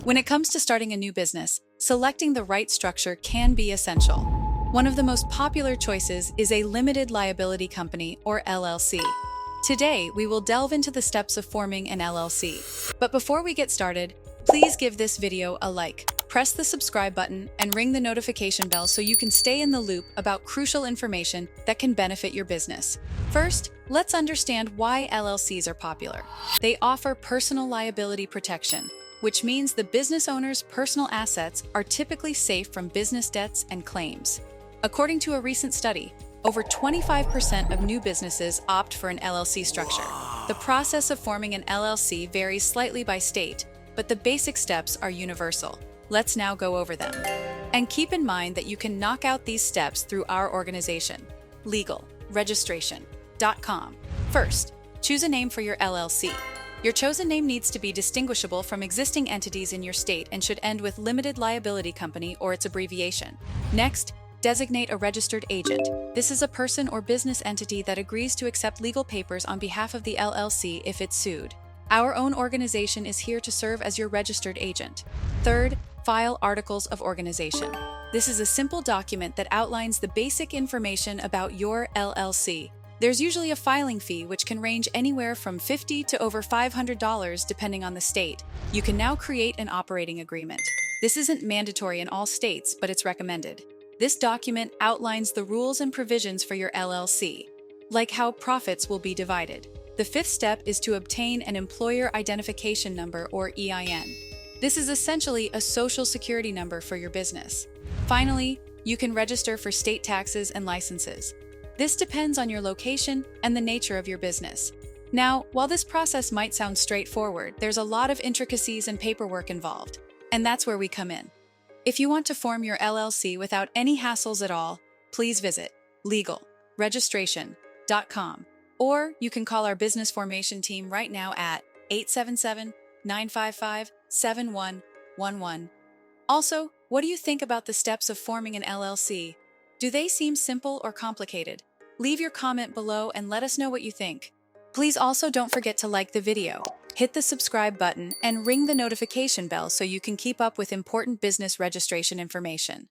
When it comes to starting a new business, selecting the right structure can be essential. One of the most popular choices is a limited liability company, or LLC. Today, we will delve into the steps of forming an LLC. But before we get started, please give this video a like, press the subscribe button, and ring the notification bell so you can stay in the loop about crucial information that can benefit your business. First, let's understand why LLCs are popular. They offer personal liability protection, which means the business owner's personal assets are typically safe from business debts and claims. According to a recent study, over 25% of new businesses opt for an LLC structure. The process of forming an LLC varies slightly by state, but the basic steps are universal. Let's now go over them. And keep in mind that you can knock out these steps through our organization, legalregistration.com. First, choose a name for your LLC. Your chosen name needs to be distinguishable from existing entities in your state and should end with Limited Liability Company or its abbreviation. Next, designate a registered agent. This is a person or business entity that agrees to accept legal papers on behalf of the LLC if it's sued. Our own organization is here to serve as your registered agent. Third, file articles of organization. This is a simple document that outlines the basic information about your LLC. There's usually a filing fee which can range anywhere from $50 to over $500 depending on the state. You can now create an operating agreement. This isn't mandatory in all states, but it's recommended. This document outlines the rules and provisions for your LLC, like how profits will be divided. The fifth step is to obtain an employer identification number, or EIN. This is essentially a social security number for your business. Finally, you can register for state taxes and licenses. This depends on your location and the nature of your business. Now, while this process might sound straightforward, there's a lot of intricacies and paperwork involved, and that's where we come in. If you want to form your LLC without any hassles at all, please visit legalregistration.com, or you can call our business formation team right now at 877-955-7111. Also, what do you think about the steps of forming an LLC? Do they seem simple or complicated? Leave your comment below and let us know what you think. Please also don't forget to like the video, hit the subscribe button, and ring the notification bell so you can keep up with important business registration information.